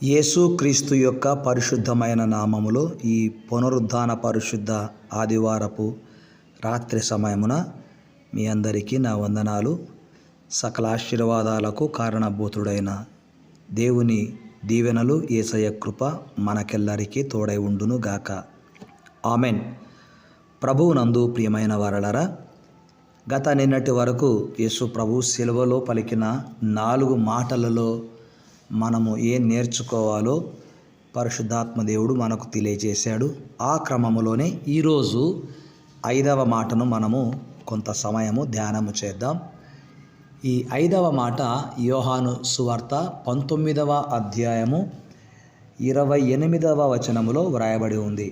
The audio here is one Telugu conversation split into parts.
యేసుక్రీస్తు యొక్క పరిశుద్ధమైన నామములో ఈ పునరుద్ధాన పరిశుద్ధ ఆదివారపు రాత్రి సమయమున మీ అందరికీ నా వందనాలు. సకల ఆశీర్వాదాలకు కారణభూతుడైన దేవుని దీవెనలు, యేసయ్య కృప మనకెల్లరికీ తోడై ఉండును గాక. ఆమెన్. ప్రభువునందు ప్రియమైన వారలారా, గత నిన్నటి వరకు యేసు ప్రభు సిలువలో పలికిన 4 మాటలలో మనము ఏం నేర్చుకోవాలో పరిశుద్ధాత్మ దేవుడు మనకు తెలియజేశాడు. ఆ క్రమములోనే ఈరోజు 5వ మాటను మనము కొంత సమయము ధ్యానము చేద్దాం. ఈ 5వ మాట యోహాను సువార్త 19వ అధ్యాయము 28వ వచనములో వ్రాయబడి ఉంది.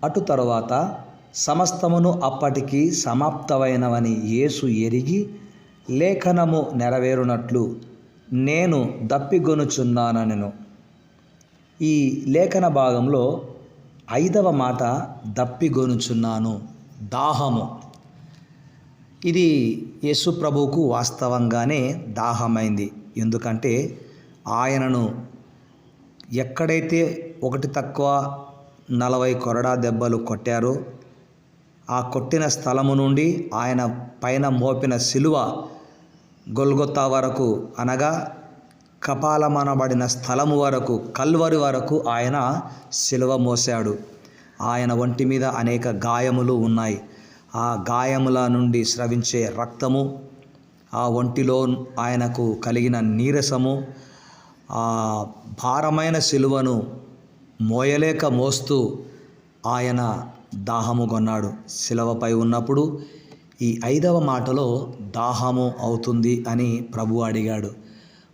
అటు తరువాత సమస్తమును అప్పటికి సమాప్తమైనవని యేసు ఎరిగి లేఖనము నెరవేరునట్లు నేను దప్పిగొనుచున్నానెను. ఈ లేఖన భాగంలో 5వ మాట దప్పిగొనుచున్నాను, దాహము. ఇది యేసు ప్రభువుకు వాస్తవంగానే దాహమైంది. ఎందుకంటే ఆయనను ఎక్కడైతే 1 తక్కువ 40 కొరడా దెబ్బలు కొట్టారో ఆ కొట్టిన స్థలము నుండి ఆయన పైన మోపిన సిలువ గొల్గొతా వరకు, అనగా కపాలమనబడిన స్థలము వరకు, కల్వరి వరకు ఆయన సిలువ మోసాడు. ఆయన ఒంటి మీద అనేక గాయములు ఉన్నాయి. ఆ గాయముల నుండి స్రవించే రక్తము, ఆ ఒంటిలో ఆయనకు కలిగిన నీరసము, ఆ భారమైన సిలువను మోయలేక మోస్తూ ఆయన దాహము కొన్నాడు. సిలువపై ఉన్నప్పుడు ఈ 5వ మాటలో దాహము అవుతుంది అని ప్రభు అడిగాడు.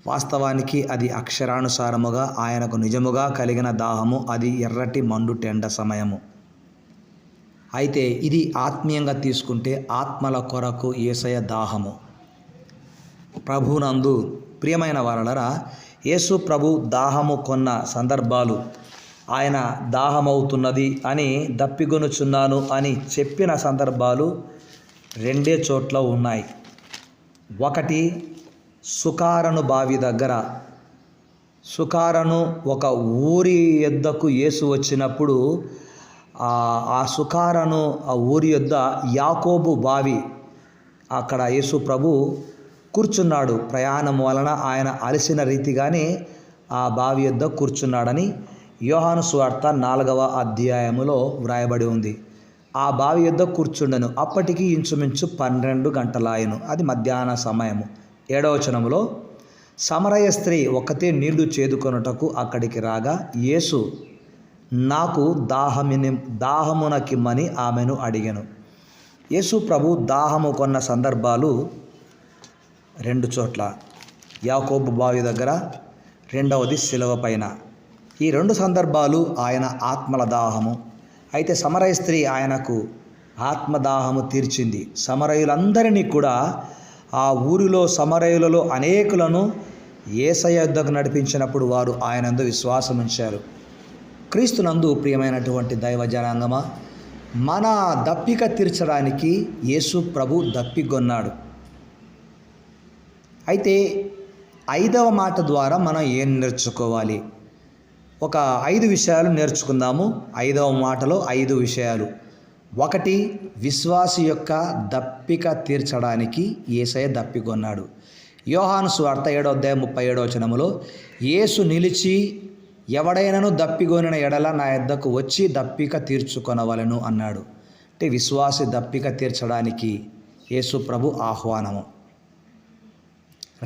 వాస్తవానికి అది అక్షరానుసారముగా ఆయనకు నిజముగా కలిగిన దాహము. అది ఎర్రటి మండుటెండ సమయము. అయితే ఇది ఆత్మీయంగా తీసుకుంటే ఆత్మల కొరకు యేసయ్య దాహము. ప్రభునందు ప్రియమైన వారలారా, యేసు ప్రభు దాహము కొన్న సందర్భాలు, ఆయన దాహమవుతున్నది అని దప్పిగొనుచున్నాను అని చెప్పిన సందర్భాలు 2 చోట్ల ఉన్నాయి. ఒకటి సుకారను బావి దగ్గర. సుకారను ఒక ఊరి యొద్దకు యేసు వచ్చినప్పుడు ఆ సుకారను ఆ ఊరి యొద్ద యాకోబు బావి, అక్కడ యేసు ప్రభు కూర్చున్నాడు. ప్రయాణం వలన ఆయన అలసిన రీతిగానే ఆ బావి యొద్ద కూర్చున్నాడని యోహాను సువార్త 4వ అధ్యాయములో వ్రాయబడి ఉంది. ఆ బావి యొద్ద కూర్చుండెను. అప్పటికి ఇంచుమించు 12 గంటలాయను. అది మధ్యాహ్న సమయము. 7వ వచనములో సమరయ స్త్రీ ఒక్కతే నీళ్లు చేదుకొనుటకు అక్కడికి రాగా యేసు నాకు దాహమునకిమ్మని ఆమెను అడిగెను. యేసు ప్రభు దాహము కొన్న సందర్భాలు 2 చోట్ల. యాకోబు బావి దగ్గర, 2వది సిలువ పైన. ఈ 2 సందర్భాలు ఆయన ఆత్మల దాహము. అయితే సమరయ స్త్రీ ఆయనకు ఆత్మదాహము తీర్చింది. సమరయులందరినీ కూడా, ఆ ఊరిలో సమరయులలో అనేకులను యేసయ్య యొద్దకు నడిపించినప్పుడు వారు ఆయనందు విశ్వాసం ఉంచారు. క్రీస్తునందు ప్రియమైనటువంటి దైవ జనాంగమా, మన దప్పిక తీర్చడానికి యేసు ప్రభు దప్పిగొన్నాడు. అయితే 5వ మాట ద్వారా మనం ఏం నేర్చుకోవాలి? ఒక 5 విషయాలు నేర్చుకుందాము. 5వ మాటలో 5 విషయాలు. 1, విశ్వాసి యొక్క దప్పిక తీర్చడానికి యేసయ్య దప్పిగొన్నాడు. యోహాను సువార్త 7వ అధ్యాయం 37వ వచనములో యేసు నిలిచి ఎవడైనను దప్పిగొనిన ఎడల నా యొద్దకు వచ్చి దప్పిక తీర్చుకొనవలెను అన్నాడు. అంటే విశ్వాసి దప్పిక తీర్చడానికి యేసు ప్రభు ఆహ్వానము.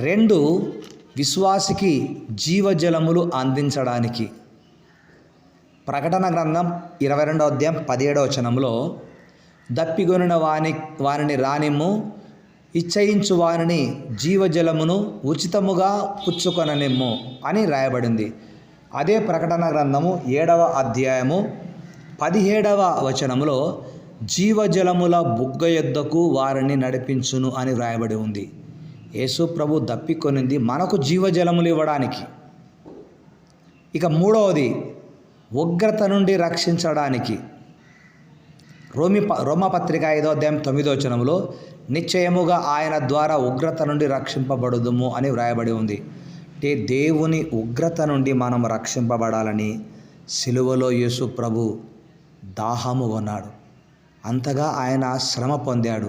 2, విశ్వాసికి జీవజలములు అందించడానికి. ప్రకటన గ్రంథం 22వ అధ్యాయం 17వ వచనంలో దప్పిగొనిన వానిని రానిమ్ము, ఇచ్చయించు వానిని జీవజలమును ఉచితముగా పుచ్చుకొననిమ్ము అని రాయబడింది. అదే ప్రకటన గ్రంథము 7వ అధ్యాయము 17వ వచనములో జీవజలముల బుగ్గ యొద్దకు వారిని నడిపించును అని వ్రాయబడి ఉంది. యేసు ప్రభు దప్పికొనింది మనకు జీవజలములు ఇవ్వడానికి. ఇక 3వది ఉగ్రత నుండి రక్షించడానికి. రోమపత్రిక 5వ అధ్యాయం 9వ వచనములో నిశ్చయముగా ఆయన ద్వారా ఉగ్రత నుండి రక్షింపబడుదుము అని వ్రాయబడి ఉంది. అంటే దేవుని ఉగ్రత నుండి మనం రక్షింపబడాలని సిలువలో యేసు ప్రభు దాహము కొన్నాడు. అంతగా ఆయన శ్రమ పొందాడు,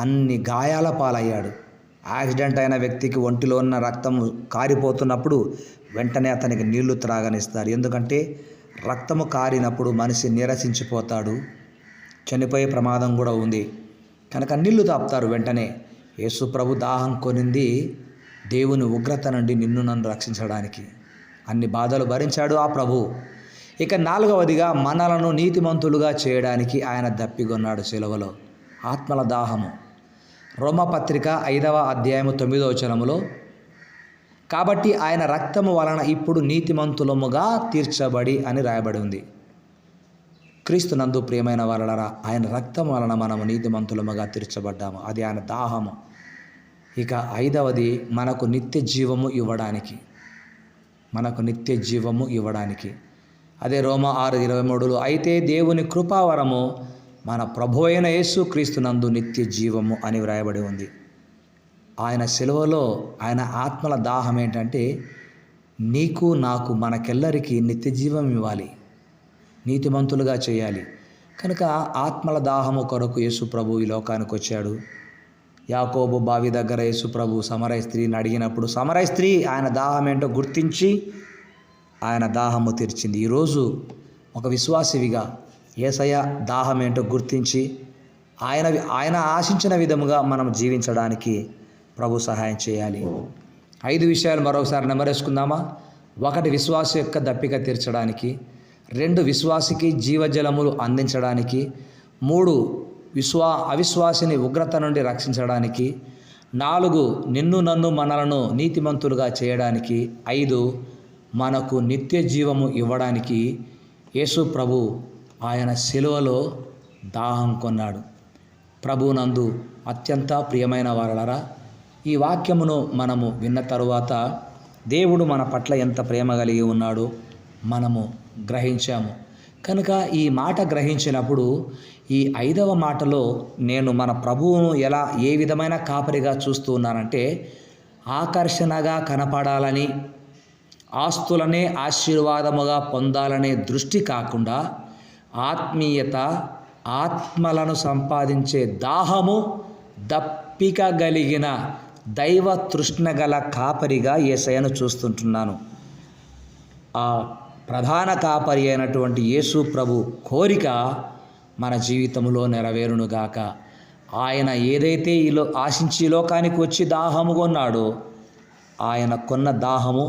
అన్ని గాయాల పాలయ్యాడు. యాక్సిడెంట్ అయిన వ్యక్తికి ఒంటిలో ఉన్న రక్తం కారిపోతున్నప్పుడు వెంటనే అతనికి నీళ్లు త్రాగనిస్తారు. ఎందుకంటే రక్తము కారినప్పుడు మనిషి నీరసించిపోతాడు, చనిపోయే ప్రమాదం కూడా ఉంది. కనుక నీళ్లు తాపుతారు వెంటనే. యేసు ప్రభు దాహం కొనింది దేవుని ఉగ్రత నుండి నిన్ను నన్ను రక్షించడానికి. అన్ని బాధలు భరించాడు ఆ ప్రభు. ఇక 4వదిగా మనలను నీతిమంతులుగా చేయడానికి ఆయన దప్పిగొన్నాడు సిలువలో. ఆత్మల దాహము. రోమపత్రిక 5వ అధ్యాయము 9వ వచనములో, కాబట్టి ఆయన రక్తము వలన ఇప్పుడు నీతిమంతులముగా తీర్చబడి అని రాయబడి ఉంది. క్రీస్తు నందు ప్రియమైన వారలారా, ఆయన రక్తం వలన మనము నీతిమంతులముగా తీర్చబడ్డాము. అది ఆయన దాహము. ఇక 5వది మనకు నిత్య జీవము ఇవ్వడానికి. మనకు నిత్య జీవము ఇవ్వడానికి. అదే రోమా 6:23లో, అయితే దేవుని కృపావరము మన ప్రభు అయిన యేసు క్రీస్తునందు నిత్య జీవము అని వ్రాయబడి ఉంది. ఆయన సిలువలో ఆయన ఆత్మల దాహం ఏంటంటే నీకు నాకు మనకెల్లరికీ నిత్య జీవం ఇవ్వాలి, నీతిమంతులుగా చేయాలి. కనుక ఆత్మల దాహము కొరకు యేసు ప్రభు ఈ లోకానికి వచ్చాడు. యాకోబు బావి దగ్గర యేసు ప్రభు సమరయ స్త్రీని అడిగినప్పుడు సమరయ స్త్రీ ఆయన దాహం ఏంటో గుర్తించి ఆయన దాహము తీర్చింది. ఈరోజు ఒక విశ్వాసివిగా యేసయ్య దాహం ఏంటో గుర్తించి ఆయన ఆశించిన విధముగా మనం జీవించడానికి ప్రభు సహాయం చేయాలి. 5 విషయాలు మరొకసారి నెమరేసుకుందామా? 1 విశ్వాసి యొక్క దప్పిక తీర్చడానికి, 2 విశ్వాసికి జీవజలములు అందించడానికి, 3 అవిశ్వాసిని ఉగ్రత నుండి రక్షించడానికి, 4 నిన్ను నన్ను మనలను నీతిమంతులుగా చేయడానికి, 5 మనకు నిత్య జీవము ఇవ్వడానికి యేసు ప్రభు ఆయన సిలువలో దాహం కొన్నాడు. ప్రభునందు అత్యంత ప్రియమైన వారలారా, ఈ వాక్యమును మనము విన్న తరువాత దేవుడు మన పట్ల ఎంత ప్రేమ కలిగి ఉన్నాడో మనము గ్రహించాము. కనుక ఈ మాట గ్రహించినప్పుడు ఈ 5వ మాటలో నేను మన ప్రభువును ఏ విధమైన కాపరిగా చూస్తూ ఉన్నానంటే, ఆకర్షణగా కనపడాలని, ఆస్తులనే ఆశీర్వాదముగా పొందాలనే దృష్టి కాకుండా ఆత్మీయత, ఆత్మలను సంపాదించే దాహము, దప్పిక కలిగిన దైవ తృష్ణ గల కాపరిగా యేసయ్యను చూస్తుంటున్నాను. ఆ ప్రధాన కాపరి అయినటువంటి యేసు ప్రభు కోరిక మన జీవితంలో నెరవేరునుగాక. ఆయన ఏదైతే ఆశించి లోకానికి వచ్చి దాహము కొన్నాడో, ఆయన కొన్న దాహము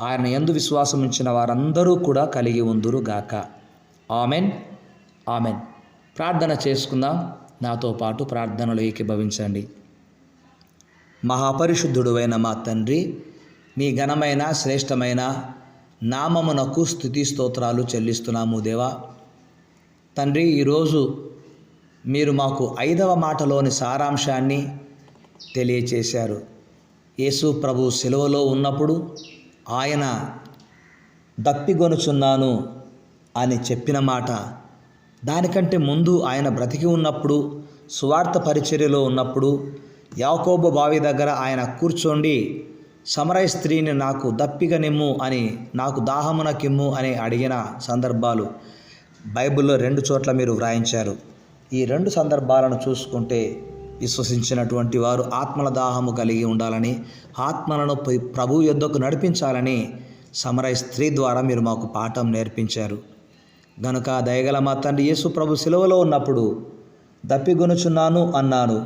ఆయన యందు విశ్వాసం ఉంచిన వారందరూ కూడా కలిగి ఉందురుగాక. Amen, amen. ప్రార్థన చేసుకుందాం. నాతో పాటు ప్రార్థనలో ఏకీభవించండి. మహాపరిశుద్ధుడువైన మా తండ్రి, మీ ఘనమైన శ్రేష్టమైన నామమునకు స్తుతి స్తోత్రాలు చెల్లిస్తున్నాము దేవా. తండ్రి, ఈరోజు మీరు మాకు 5వ మాటలోని సారాంశాన్ని తెలియచేశారు. యేసు ప్రభు సిలువలో ఉన్నప్పుడు ఆయన దప్పిగొనుచున్నాను అని చెప్పిన మాట, దానికంటే ముందు ఆయన బ్రతికి ఉన్నప్పుడు, సువార్త పరిచర్యలో ఉన్నప్పుడు, యాకోబు బావి దగ్గర ఆయన కూర్చోండి సమరయ స్త్రీని నాకు దప్పిక నిమ్ము అని, నాకు దాహమునకిమ్ము అని అడిగిన సందర్భాలు బైబిల్లో 2 చోట్ల మీరు వ్రాయించారు. ఈ 2 సందర్భాలను చూసుకుంటే విశ్వసించినటువంటి వారు ఆత్మల దాహము కలిగి ఉండాలని, ఆత్మలను ప్రభు యొద్దకు నడిపించాలని సమరయ స్త్రీ ద్వారా మీరు మాకు పాఠం నేర్పించారు. గనుక దయగల మా తండ్రి, యేసు ప్రభు సిలువలో ఉన్నప్పుడు దప్పిగొనుచున్నాను అన్నాను.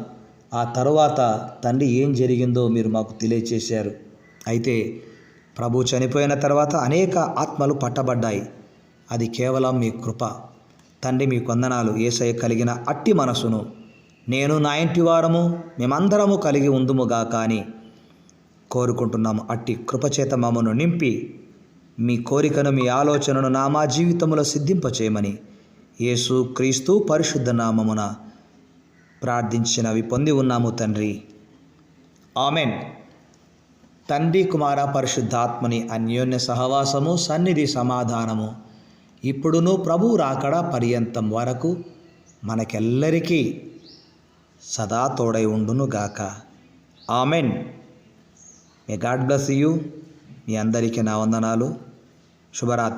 ఆ తరువాత తండ్రి ఏం జరిగిందో మీరు మాకు తెలియచేశారు. అయితే ప్రభు చనిపోయిన తర్వాత అనేక ఆత్మలు పట్టబడ్డాయి. అది కేవలం మీ కృప. తండ్రి, మీ వందనాలు. యేసయ్య కలిగిన అట్టి మనసును నేను, నా ఇంటి వారము, మేమందరము కలిగి ఉందుముగాక అని కోరుకుంటున్నాము. అట్టి కృపచేత మమ్మను నింపి మీ కోరికను, మీ ఆలోచనను మా జీవితంలో సిద్ధింపచేయమని యేసు క్రీస్తు పరిశుద్ధ నామమున ప్రార్థించినవి పొంది ఉన్నాము తండ్రి. ఆమెన్. తండ్రి, కుమార, పరిశుద్ధాత్మని అన్యోన్య సహవాసము, సన్నిధి, సమాధానము ఇప్పుడును ప్రభు రాకడ పర్యంతం వరకు మనకెల్లరికీ సదా తోడై ఉండునుగాక. Amen. May God bless you. మీ అందరికీ నా వందనాలు. శుభరాత్రి.